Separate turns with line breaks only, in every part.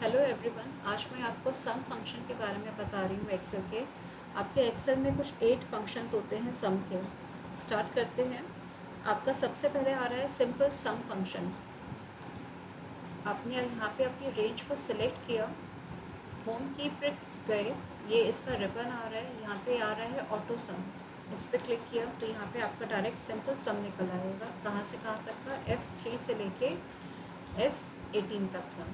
Hello everyone, आज मैं आपको सम फंक्शन के बारे में बता रही हूँ एक्सेल के। आपके एक्सेल में कुछ 8 फंक्शंस होते हैं सम के। स्टार्ट करते हैं। आपका सबसे पहले आ रहा है सिंपल सम फंक्शन। आपने यहाँ पे अपनी रेंज को सिलेक्ट किया, होम की पे गए, ये इसका रिबन आ रहा है, यहाँ पे आ रहा है ऑटो सम। इस पर क्लिक किया तो यहाँ पे आपका डायरेक्ट सिंपल सम निकल आएगा। कहाँ से कहाँ तक का? F3 से लेके F18 तक का।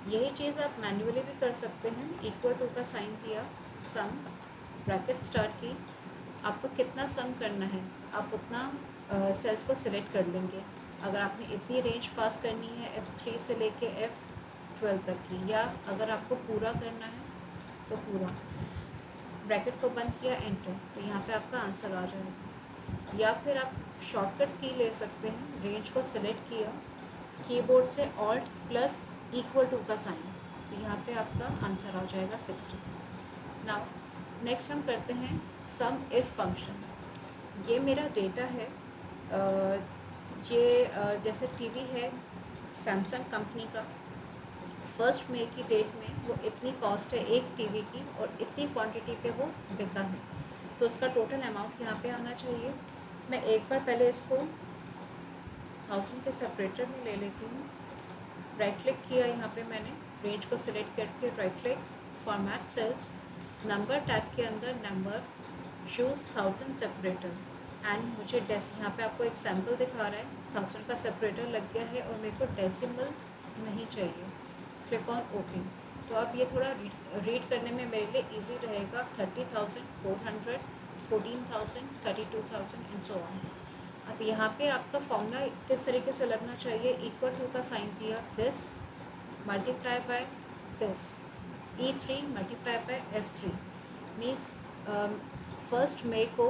यही चीज़ आप मैन्युअली भी कर सकते हैं। इक्वल टू का साइन दिया, सम, ब्रैकेट स्टार्ट की। आपको कितना सम करना है आप उतना सेल्स को सिलेक्ट कर लेंगे। अगर आपने इतनी रेंज पास करनी है F3 से लेके F12 तक की, या अगर आपको पूरा करना है तो पूरा। ब्रैकेट को बंद किया, एंटर, तो यहाँ पे आपका आंसर आ जाएगा। या फिर आप शॉर्टकट की ले सकते हैं। रेंज को सिलेक्ट किया, कीबोर्ड से ऑल्ट प्लस इक्वल टू का साइन, तो यहाँ पे आपका आंसर आ जाएगा 60। नाउ नेक्स्ट हम करते हैं सम इफ फंक्शन। ये मेरा डेटा है। जैसे टीवी है सैमसंग कंपनी का, 1 मई की डेट में वो इतनी कॉस्ट है एक टीवी की और इतनी क्वांटिटी पे वो बिका है, तो उसका टोटल अमाउंट यहाँ पे आना चाहिए। मैं एक बार पहले इसको 1000 के सेपरेटर में ले लेती हूँ। राइट क्लिक किया, यहाँ पे मैंने रेंज को सिलेक्ट करके right click, format cells, number tab के अंदर नंबर, चूज़ 1000 सेपरेटर एंड मुझे यहाँ पे आपको एक सैम्पल दिखा रहा है। 1000 का सेपरेटर लग गया है और मेरे को डेसिमल नहीं चाहिए। Click on okay. तो अब ये थोड़ा रीड करने में मेरे लिए इजी रहेगा। 30,000, 400, 14,000, 32,000 एंड सो ऑन। अब यहाँ पे आपका फॉर्मूला किस तरीके से लगना चाहिए? इक्वल टू का साइन दिया, this multiply by this, E3 multiply by F3 means 1 मई को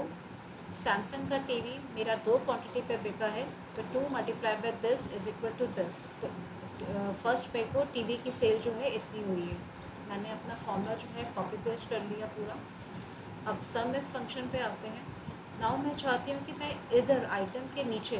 सैमसंग का टीवी मेरा 2 क्वांटिटी पे बिका है, तो 2 multiply by this is equal to this. तो 1 मई को टीवी की सेल जो है इतनी हुई है। मैंने अपना फॉर्मूला जो है कॉपी पेस्ट कर लिया पूरा। अब सम इफ फंक्शन पे आते हैं। नाउ मैं चाहती हूँ कि मैं इधर आइटम के नीचे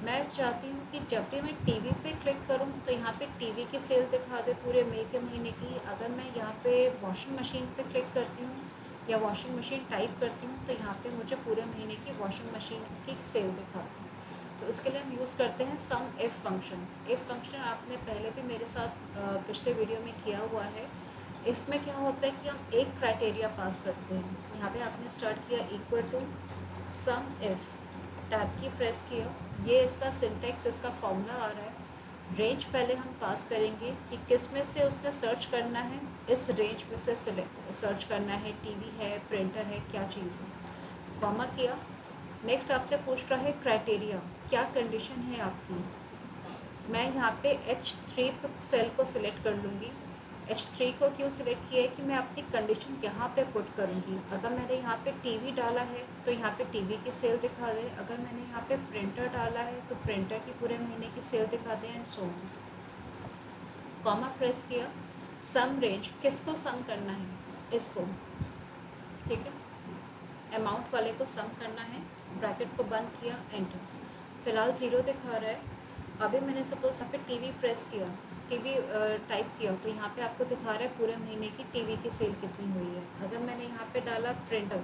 मैं चाहती हूँ कि जब भी मैं टीवी पे क्लिक करूँ तो यहाँ पे टीवी की सेल दिखा दे पूरे मई के महीने की। अगर मैं यहाँ पे वॉशिंग मशीन पे क्लिक करती हूँ या वॉशिंग मशीन टाइप करती हूँ तो यहाँ पे मुझे पूरे महीने की वॉशिंग मशीन की सेल दिखाती है। तो उसके लिए हम यूज़ करते हैं सम इफ़ फंक्शन। इफ़ फंक्शन आपने पहले भी मेरे साथ पिछले वीडियो में किया हुआ है। इफ़ में क्या होता है कि हम एक क्राइटेरिया पास करते हैं। यहाँ पे आपने स्टार्ट किया equal to sum if, tab की प्रेस किया, ये इसका सिंटेक्स, इसका फॉर्मूला आ रहा है। रेंज पहले हम पास करेंगे कि किस में से उसने सर्च करना है, इस रेंज में से सर्च करना है, टीवी है, प्रिंटर है, क्या चीज़ है। कॉमा किया। नेक्स्ट आपसे पूछ रहा है क्राइटेरिया, क्या कंडीशन है आपकी। मैं यहाँ पे H3 सेल को सिलेक्ट कर लूँगी। H3 को क्यों सिलेक्ट किया है कि मैं अपनी कंडीशन यहाँ पे पुट करूँगी। अगर मैंने यहाँ पे टीवी डाला है तो यहाँ पे टीवी की सेल दिखा दे। अगर मैंने यहाँ पे प्रिंटर डाला है तो प्रिंटर की पूरे महीने की सेल दिखा दे and so on. Comma press किया। सम रेंज, किसको सम करना है? इसको, ठीक है, अमाउंट वाले को सम करना है। ब्रैकेट को बंद किया, एंटर। फ़िलहाल 0 दिखा रहा है। अभी मैंने सपोज यहाँ पे टीवी प्रेस किया, टीवी टाइप किया, तो यहाँ पे आपको दिखा रहा है पूरे महीने की टीवी की सेल कितनी हुई है। अगर मैंने यहाँ पे डाला प्रिंटर,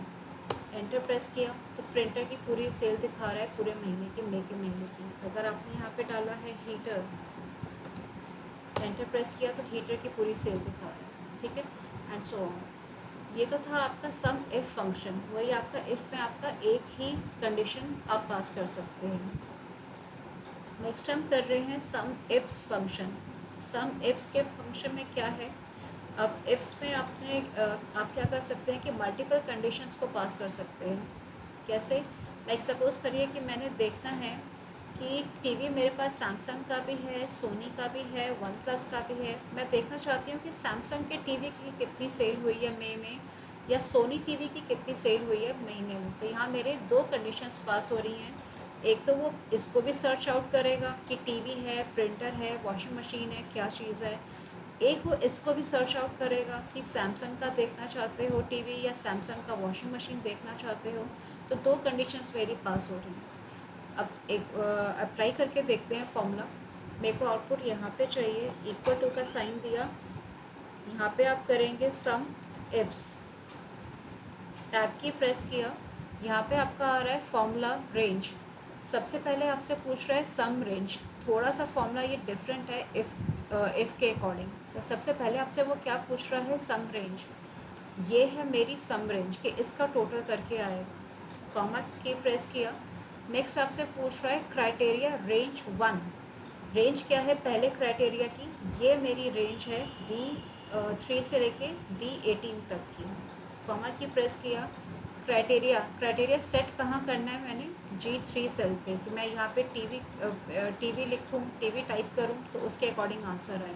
एंटर प्रेस किया, तो प्रिंटर की पूरी सेल दिखा रहा है पूरे महीने की, मई के महीने की। अगर आपने यहाँ पे डाला है हीटर, एंटर प्रेस किया, तो हीटर की पूरी सेल दिखा रहा है, ठीक है, एंड सो ऑन। ये तो था आपका सम इफ़ फंक्शन। वही आपका इफ़ में आपका एक ही कंडीशन आप पास कर सकते हैं। नेक्स्ट हम कर रहे हैं सम इफ्स फंक्शन। सम इफ्स के फंक्शन में क्या है? अब इफ्स में आप क्या कर सकते हैं कि मल्टीपल कंडीशंस को पास कर सकते हैं। कैसे? लाइक सपोज़ करिए कि मैंने देखना है कि टीवी मेरे पास सैमसंग का भी है, सोनी का भी है, वन प्लस का भी है। मैं देखना चाहती हूँ कि सैमसंग के टीवी की कितनी सेल हुई है मई में, या सोनी टीवी की कितनी सेल हुई है महीने में। तो यहाँ मेरे 2 कंडीशंस पास हो रही हैं। एक तो वो इसको भी सर्च आउट करेगा कि टीवी है, प्रिंटर है, वॉशिंग मशीन है, क्या चीज़ है। एक वो इसको भी सर्च आउट करेगा कि सैमसंग का देखना चाहते हो टीवी या सैमसंग का वॉशिंग मशीन देखना चाहते हो। तो 2 कंडीशंस मेरी पास हो रही हैं। अब एक अप्लाई करके देखते हैं फॉर्मूला। मेरे को आउटपुट यहाँ पे चाहिए, इक्वल टू का साइन दिया, यहाँ पे आप करेंगे सम इफ्स, टैब की प्रेस किया, यहाँ पे आपका आ रहा है फॉर्मूला रेंज। सबसे पहले आपसे पूछ रहा है सम रेंज, थोड़ा सा फॉर्मूला ये डिफरेंट है इफ़ के अकॉर्डिंग। तो सबसे पहले आपसे वो क्या पूछ रहा है, सम रेंज। ये है मेरी सम रेंज कि इसका टोटल करके आएगा, कॉमा की प्रेस किया। नेक्स्ट आपसे पूछ रहा है क्राइटेरिया रेंज 1। रेंज क्या है पहले क्राइटेरिया की, ये मेरी रेंज है B3 से लेके B18 तक की, कॉमा की प्रेस किया। क्राइटेरिया सेट कहाँ करना है मैंने, G3 सेल पे, कि मैं यहाँ पे टीवी लिखूँ, टीवी टाइप करूँ तो उसके अकॉर्डिंग आंसर आए,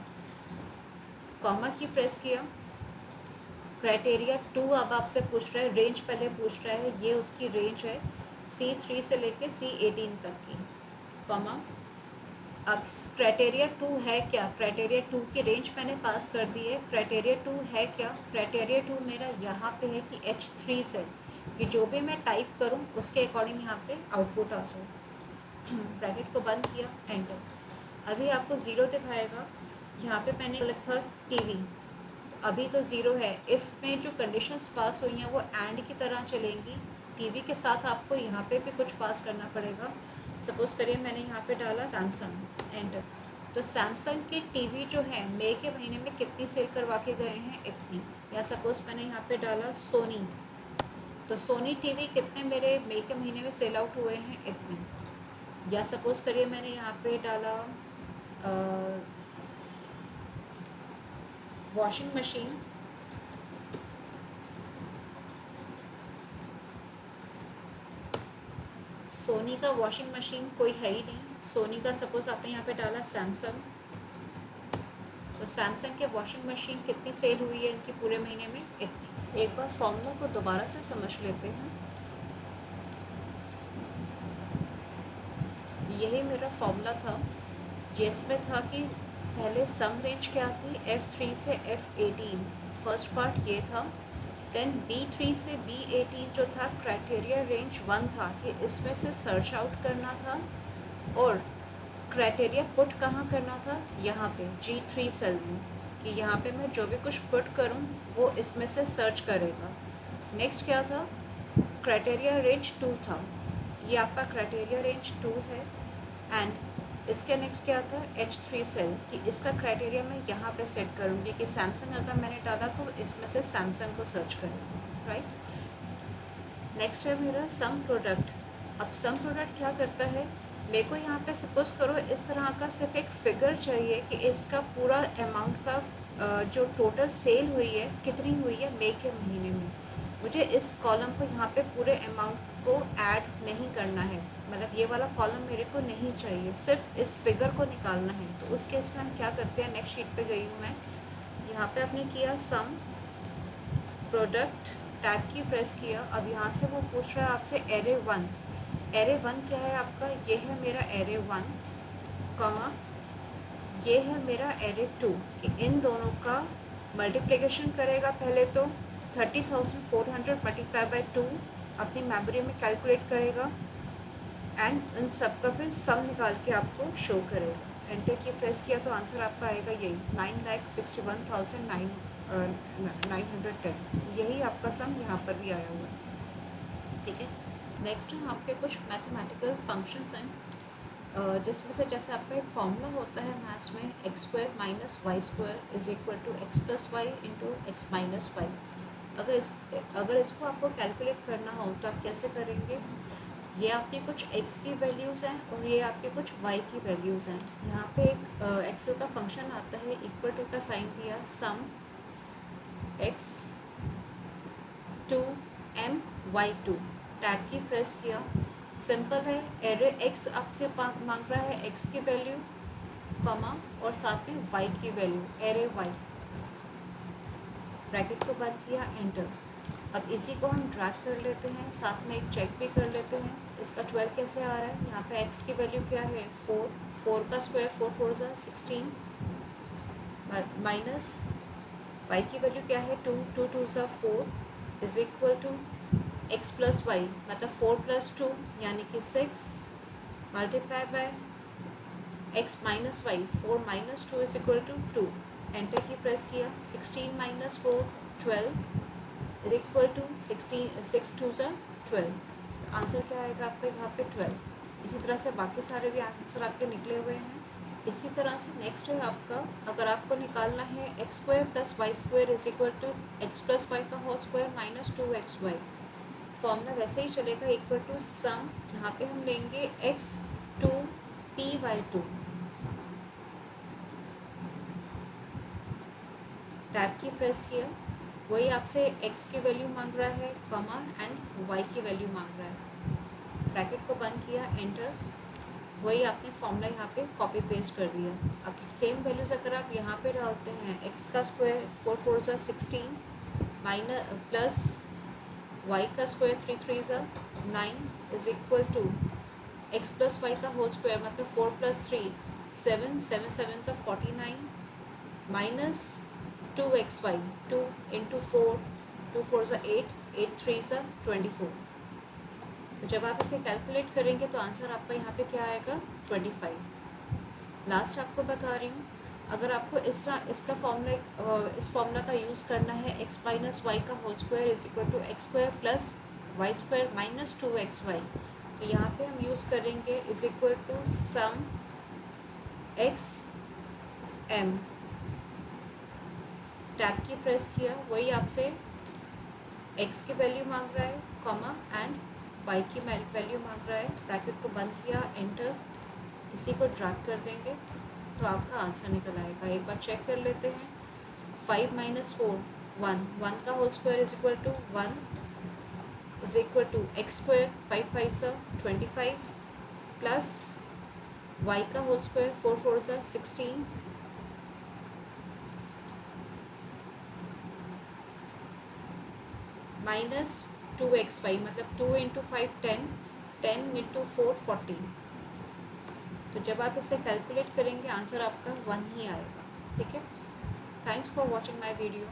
कॉमा की प्रेस किया। क्राइटेरिया 2 अब आपसे पूछ रहा है, रेंज पहले पूछ रहा है, ये उसकी रेंज है C3 से लेके C18 तक की, कॉमा। अब क्राइटेरिया 2 है क्या, क्राइटेरिया 2 की रेंज मैंने पास कर दी है। क्राइटेरिया 2 है क्या, क्राइटेरिया 2 मेरा यहाँ पे है कि H3 से, कि जो भी मैं टाइप करूँ उसके अकॉर्डिंग यहाँ पे आउटपुट आ जाए। ब्रैकेट को बंद किया, एंटर। अभी आपको ज़ीरो दिखाएगा, यहाँ पे मैंने लिखा टीवी, अभी तो ज़ीरो है। इफ़ में जो कंडीशंस पास हुई हैं वो एंड की तरह चलेंगी, टीवी के साथ आपको यहाँ पे भी कुछ पास करना पड़ेगा। सपोज़ करिए मैंने यहाँ पे डाला सैमसंग, एंटर। तो सैमसंग के टीवी जो है मई के महीने में कितनी सेल करवा के गए हैं, इतनी। या सपोज़ मैंने यहाँ पे डाला सोनी, तो सोनी टीवी कितने मेरे मई के महीने में सेल आउट हुए हैं, इतने। या सपोज़ करिए मैंने यहाँ पे डाला वॉशिंग मशीन, सोनी का वॉशिंग मशीन कोई है ही नहीं, सोनी का सपोज़ आपने यहाँ पे डाला सैमसंग, तो सैमसंग के वॉशिंग मशीन कितनी सेल हुई है इनकी पूरे महीने में, इतनी। एक बार फॉर्मूला को दोबारा से समझ लेते हैं। यही मेरा फॉर्मूला था जिसमें था कि पहले सम रेंज क्या थी, F3 से F18, फर्स्ट पार्ट ये था। देन B3 से B18 जो था क्राइटेरिया रेंज 1 था कि इसमें से सर्च आउट करना था, और क्राइटेरिया पुट कहाँ करना था, यहाँ पे G3 सेल में, कि यहाँ पे मैं जो भी कुछ पुट करूँ वो इसमें से सर्च करेगा। नेक्स्ट क्या था, क्राइटेरिया रेंज 2 था, ये आपका क्राइटेरिया रेंज 2 है। एंड इसके नेक्स्ट क्या था, H3 सेल, कि इसका क्राइटेरिया मैं यहाँ पे सेट करूँगी कि सैमसंग अगर मैंने डाला तो इसमें से सैमसंग को सर्च करेगा, राइट। नेक्स्ट है मेरा सम प्रोडक्ट। अब सम प्रोडक्ट क्या करता है, मेरे को यहाँ पे सपोज़ करो इस तरह का सिर्फ एक फिगर चाहिए कि इसका पूरा अमाउंट का जो टोटल सेल हुई है कितनी हुई है मई के महीने में। मुझे इस कॉलम को यहाँ पे पूरे अमाउंट को ऐड नहीं करना है, मतलब ये वाला कॉलम मेरे को नहीं चाहिए, सिर्फ इस फिगर को निकालना है। तो उस केस में हम क्या करते हैं, नेक्स्ट शीट पे गई हूँ मैं, यहाँ पे आपने किया सम प्रोडक्ट, टैब की प्रेस किया। अब यहाँ से वो पूछ रहा है आपसे एरे 1, एरे 1 क्या है आपका, ये है मेरा एरे 1, कॉमा ये है मेरा एरे 2, कि इन दोनों का मल्टीप्लिकेशन करेगा। पहले तो 30,400 मल्टीप्लाई बाई 2 अपनी मेमोरी में कैलकुलेट करेगा, एंड उन सब का फिर सम निकाल के आपको शो करेगा। एंटर की प्रेस किया तो आंसर आपका आएगा यही 9,61,910, यही आपका सम यहाँ पर भी आया हुआ है, ठीक है। नेक्स्ट यहाँ पे कुछ मैथमेटिकल फंक्शंस हैं, जिसमें से जैसे आपका एक फॉर्मूला होता है मैथ्स में, x² - y² is equal to x+y into x-y। अगर इसको आपको कैलकुलेट करना हो तो आप कैसे करेंगे, ये आपकी कुछ x की वैल्यूज़ हैं और ये आपके कुछ y की वैल्यूज़ हैं। यहाँ पे एक एक्सेल का फंक्शन आता है, इक्वल टू का साइन दिया, सम x 2 m y2, टैब की प्रेस किया। सिंपल है, एरे x आपसे मांग रहा है x की वैल्यू, कॉमा और साथ में y की वैल्यू, एरे y, ब्रैकेट को बंद किया, एंटर। अब इसी को हम ड्रैग कर लेते हैं, साथ में एक चेक भी कर लेते हैं इसका 12 कैसे आ रहा है। यहाँ पे x की वैल्यू क्या है, 4 का स्क्वायर 4 4 ज़ा 16, माइनस y की वैल्यू क्या है 2 2 2 ज़ा 4 इज इक्वल टू x+y, मतलब 4 + 2 यानी कि 6 multiply by x minus y 4 minus 2 is equal to 2, enter की प्रेस किया, 16 माइनस 4 12 इज इक्वल टू 16 6 2 ज़ा 12, तो आंसर क्या आएगा आपका यहाँ पे 12। इसी तरह से बाकी सारे भी आंसर आपके निकले हुए हैं। इसी तरह से नेक्स्ट है आपका, अगर आपको निकालना है x square plus y square is equal to x plus y का whole square minus 2xy, formula वैसे ही चलेगा, इक्वल टू सम, यहाँ पे हम लेंगे x 2 p/2, टैब की प्रेस किया, वही आपसे x की वैल्यू मांग रहा है, कॉमा एंड y की वैल्यू मांग रहा है, ब्रैकेट को बंद किया, एंटर, वही आपने फॉर्मूला यहाँ पे कॉपी पेस्ट कर दिया। अब सेम वैल्यूज़ अगर आप यहाँ पे डालते हैं, x का स्क्वायर 4 4 ज़ा 16 माइनस प्लस y का स्क्वायर 3 3 ज़ा 9 is equal to x plus y का होल स्क्वायर मतलब 4 प्लस 3 7 7 7 ज़ा 49 माइनस 2xy 2 इंटू 4 2 4 ज़ा 8 8 3 ज़ा 24, तो जब आप इसे कैलकुलेट करेंगे तो आंसर आपका यहाँ पे क्या आएगा 25। लास्ट आपको बता रही हूँ, अगर आपको इसका फॉर्मूला इस फॉर्मूला का यूज़ करना है x माइनस वाई का whole square is equal to x square plus y square minus 2xy, तो यहाँ पे हम यूज़ करेंगे is equal to sum x m, tab की प्रेस किया, वही आपसे x की वैल्यू मांग रहा है, कॉमा एंड y की वैल्यू मांग रहा है, ब्रैकेट को बंद किया, एंटर, इसी को ड्रैग कर देंगे तो आपका आंसर निकल आएगा। एक बार चेक कर लेते हैं, 5 माइनस 4 1 1 का whole square is equal to 1 is equal to x square 5 5 सा 25 प्लस y का होल स्क्वायर 4 4 सा 16 माइनस 2xy मतलब 2 इंटू 5 10 10 इंटू 4 14, तो जब आप इसे कैलकुलेट करेंगे आंसर आपका 1 ही आएगा। ठीक है, thanks for watching my video.